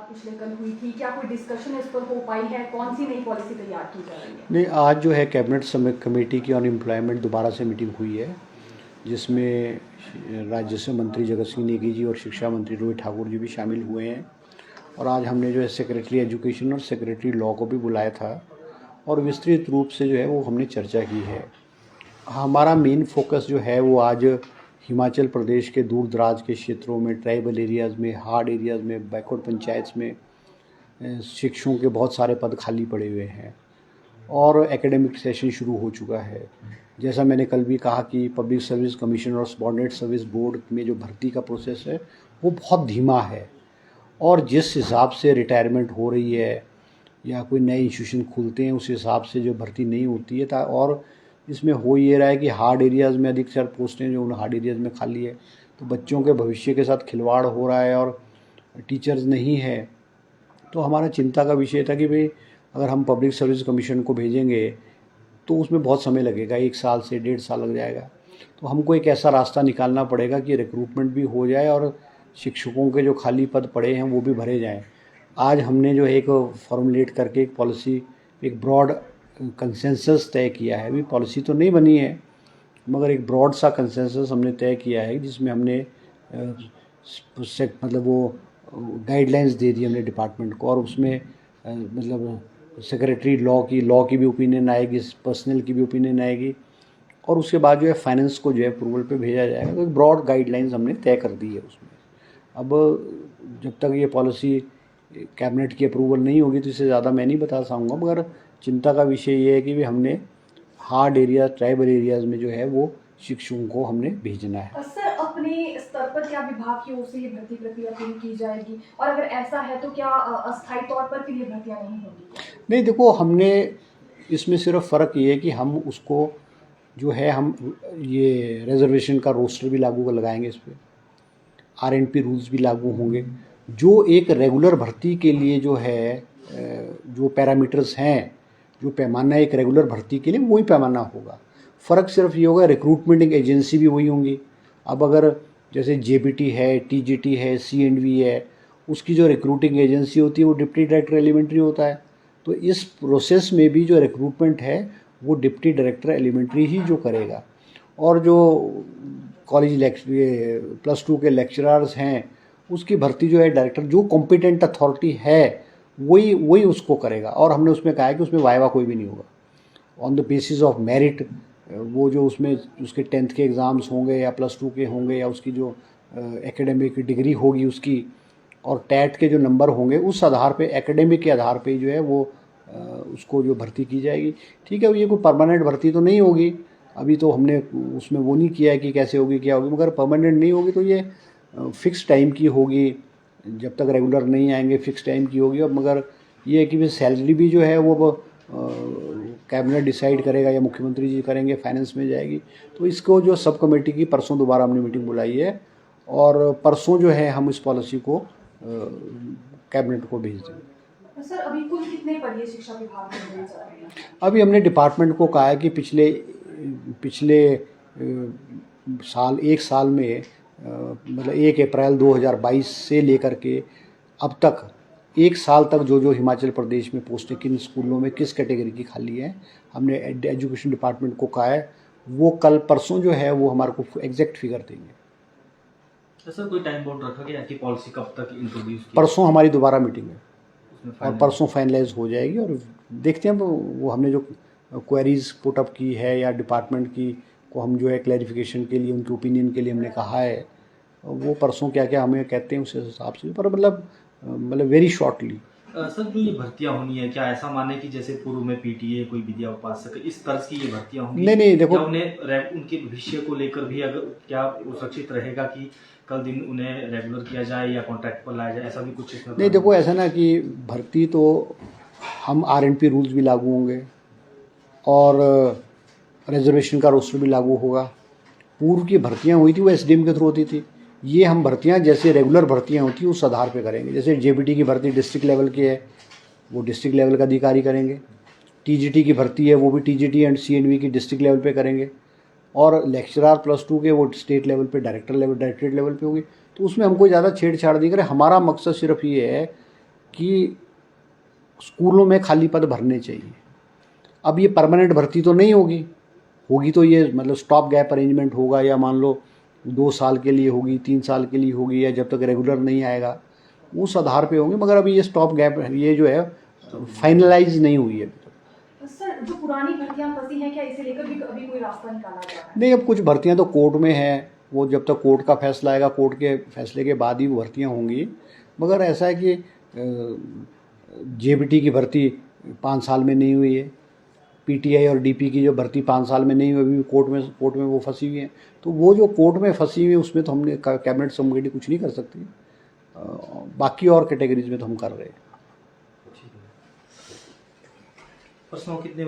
बात पिछले कल हुई थी, क्या कोई डिस्कशन इस पर हो पाई है? कौन सी नई पॉलिसी तैयार की जा रही है? नहीं, आज जो है कैबिनेट कमेटी की ऑन एम्प्लॉयमेंट दोबारा से मीटिंग हुई है, जिसमें राजस्व मंत्री जगत सिंह नेगी जी और शिक्षा मंत्री रोहित ठाकुर जी भी शामिल हुए हैं। और आज हमने जो है सेक्रेटरी एजुकेशन और सेक्रेटरी लॉ को भी बुलाया था और विस्तृत रूप से जो है वो हमने चर्चा की है। हमारा मेन फोकस जो है वो आज हिमाचल प्रदेश के दूर दराज के क्षेत्रों में, ट्राइबल एरियाज़ में, हार्ड एरियाज़ में, बैकवर्ड पंचायत में शिक्षकों के बहुत सारे पद खाली पड़े हुए हैं और एकेडमिक सेशन शुरू हो चुका है। जैसा मैंने कल भी कहा कि पब्लिक सर्विस कमीशन और सबऑर्डिनेट सर्विस बोर्ड में जो भर्ती का प्रोसेस है वो बहुत धीमा है और जिस हिसाब से रिटायरमेंट हो रही है या कोई नए इंस्टीट्यूशन खुलते हैं उस हिसाब से जो भर्ती नहीं होती है और इसमें हो ये रहा है कि हार्ड एरियाज़ में अधिकतर पोस्टें जो उन हार्ड एरियाज़ में खाली है, तो बच्चों के भविष्य के साथ खिलवाड़ हो रहा है और टीचर्स नहीं है। तो हमारा चिंता का विषय था कि भाई अगर हम पब्लिक सर्विस कमीशन को भेजेंगे तो उसमें बहुत समय लगेगा, 1 साल से 1.5 साल लग जाएगा। तो हमको एक ऐसा रास्ता निकालना पड़ेगा कि रिक्रूटमेंट भी हो जाए और शिक्षकों के जो खाली पद पड़े हैं वो भी भरे जाएं। आज हमने जो एक फॉर्मुलेट करके एक पॉलिसी, एक ब्रॉड कंसेंसस तय किया है। अभी पॉलिसी तो नहीं बनी है मगर एक ब्रॉड सा कंसेंसस हमने तय किया है जिसमें हमने मतलब वो गाइडलाइंस दे दी हमने डिपार्टमेंट को और उसमें मतलब सेक्रेटरी लॉ की भी ओपिनियन आएगी, पर्सनल की भी ओपिनियन आएगी और उसके बाद जो है फाइनेंस को जो है अप्रूवल पे भेजा जाएगा। तो एक ब्रॉड गाइडलाइंस हमने तय कर दी है उसमें। अब जब तक ये पॉलिसी कैबिनेट की अप्रूवल नहीं होगी तो इससे ज़्यादा मैं नहीं बता सकूँगा, मगर चिंता का विषय ये है कि भी हमने हार्ड एरिया, ट्राइबल एरियाज़ में जो है वो शिक्षकों को हमने भेजना है। सर, अपने स्तर पर क्या विभाग की ओर से ये भर्ती प्रक्रिया पूरी की जाएगी और अगर ऐसा है तो क्या अस्थायी तौर पर फिर ये भर्तियां नहीं होंगी? नहीं, देखो, हमने इसमें सिर्फ फ़र्क ये है कि हम उसको जो है हम ये रिजर्वेशन का रोस्टर भी लागू लगाएंगे, इस पर आरएनपी रूल्स भी लागू होंगे। जो एक रेगुलर भर्ती के लिए जो है जो पैरामीटर्स हैं, जो पैमाना एक रेगुलर भर्ती के लिए वही पैमाना होगा। फ़र्क सिर्फ ये होगा रिक्रूटमेंट एजेंसी भी वही होंगी। अब अगर जैसे जेबीटी है, टीजीटी है, सीएंडवी है, उसकी जो रिक्रूटिंग एजेंसी होती है वो डिप्टी डायरेक्टर एलिमेंट्री होता है। तो इस प्रोसेस में भी जो रिक्रूटमेंट है वो डिप्टी डायरेक्टर एलिमेंट्री ही जो करेगा और जो कॉलेज +2 के लेक्चरर्स हैं उसकी भर्ती जो है डायरेक्टर, जो कॉम्पिटेंट अथॉरिटी है वही उसको करेगा। और हमने उसमें कहा है कि उसमें वाइवा कोई भी नहीं होगा, on the basis of merit. वो जो उसमें उसके 10th के एग्ज़ाम्स होंगे या +2 के होंगे या उसकी जो एकेडमिक डिग्री होगी उसकी और टैट के जो नंबर होंगे उस आधार पे, एकेडमिक के आधार पे जो है वो उसको जो भर्ती की जाएगी। ठीक है, ये कोई परमानेंट भर्ती तो नहीं होगी, अभी तो हमने उसमें वो नहीं किया है कि कैसे होगी क्या होगी, मगर परमानेंट नहीं होगी तो ये फ़िक्स टाइम की होगी। जब तक रेगुलर नहीं आएंगे फ़िक्स टाइम की होगी। और मगर ये है कि भी सैलरी भी जो है वो कैबिनेट डिसाइड करेगा या मुख्यमंत्री जी करेंगे, फाइनेंस में जाएगी। तो इसको जो सब कमेटी की परसों दोबारा हमने मीटिंग बुलाई है और परसों जो है हम इस पॉलिसी को कैबिनेट को भेज देंगे। सर, अभी कुल कितने पद ये शिक्षा विभाग में दिए जा रहे हैं? अभी हमने डिपार्टमेंट को कहा है कि पिछले साल, 1 साल में मतलब 1 अप्रैल 2022 से लेकर के अब तक 1 साल तक जो हिमाचल प्रदेश में पोस्टें किन स्कूलों में किस कैटेगरी की खाली हैं, हमने एजुकेशन डिपार्टमेंट को कहा है। वो कल परसों जो है वो हमारे को एग्जैक्ट फिगर देंगे। तो सर, कोई टाइम बाउंड रखा गया कि पॉलिसी कब तक इंट्रोड्यूस की? परसों हमारी दोबारा मीटिंग है और परसों फाइनलाइज हो जाएगी और देखते हैं वो हमने जो क्वेरीज पुट अप की है या डिपार्टमेंट की को हम जो है क्लैरिफिकेशन के लिए, उनके ओपिनियन के लिए हमने कहा है, वो परसों क्या क्या हमें कहते हैं उस हिसाब से, पर मतलब वेरी शॉर्टली। सर, जो ये भर्तियां होनी है, क्या ऐसा माने कि जैसे पूर्व में पीटीए, कोई विद्या उपासक, इस तर्ज की ये भर्तियां होंगी? नहीं, देखो, उन्हें उनके भविष्य को लेकर भी अगर क्या सुरक्षित रहेगा कि कल दिन उन्हें रेगुलर किया जाए या कॉन्ट्रैक्ट पर लाया जाए, ऐसा भी कुछ? नहीं, देखो, ऐसा ना कि भर्ती तो हम आरएनपी रूल्स भी लागू होंगे और रिजर्वेशन का रोस्टर भी लागू होगा। पूर्व की भर्तियां हुई थी वो एसडीएम के थ्रू होती थी। ये हम भर्तियां जैसे रेगुलर भर्तियां होती हैं उस आधार पे करेंगे। जैसे जेबीटी की भर्ती डिस्ट्रिक्ट लेवल की है, वो डिस्ट्रिक्ट लेवल का अधिकारी करेंगे। टीजीटी की भर्ती है वो भी टीजीटी एंड सीएनवी की डिस्ट्रिक्ट लेवल पे करेंगे और लेक्चरर +2 के वो स्टेट लेवल पे, डायरेक्टरेट लेवल पे होगी। तो उसमें हमको ज़्यादा छेड़छाड़ नहीं करें। हमारा मकसद सिर्फ ये है कि स्कूलों में खाली पद भरने चाहिए। अब ये परमानेंट भर्ती तो नहीं होगी, होगी तो ये मतलब स्टॉप गैप अरेंजमेंट होगा, या मान लो 2 साल के लिए होगी, 3 साल के लिए होगी, या जब तक रेगुलर नहीं आएगा उस आधार पे होंगे। मगर अभी ये स्टॉप गैप ये जो है फाइनलाइज नहीं हुई है अभी तक। सर, जो पुरानी भर्तियां फंसी हैं, क्या इसे लेकर भी अभी कोई रास्ता निकाला जा रहा है? नहीं, अब कुछ भर्तियां तो कोर्ट में हैं, वो जब तक कोर्ट का फैसला आएगा, कोर्ट के फैसले के बाद ही वो भर्तियां होंगी। मगर ऐसा है कि जेबीटी की भर्ती 5 साल में नहीं हुई है, पीटीआई और डीपी की जो भर्ती 5 साल में नहीं हुई, अभी कोर्ट में वो फंसी हुई है। तो वो जो कोर्ट में फंसी हुई है उसमें तो हमने कैबिनेट कमेटी कुछ नहीं कर सकती। बाकी और कैटेगरीज में तो हम कर रहे हैं। प्रश्नों कितने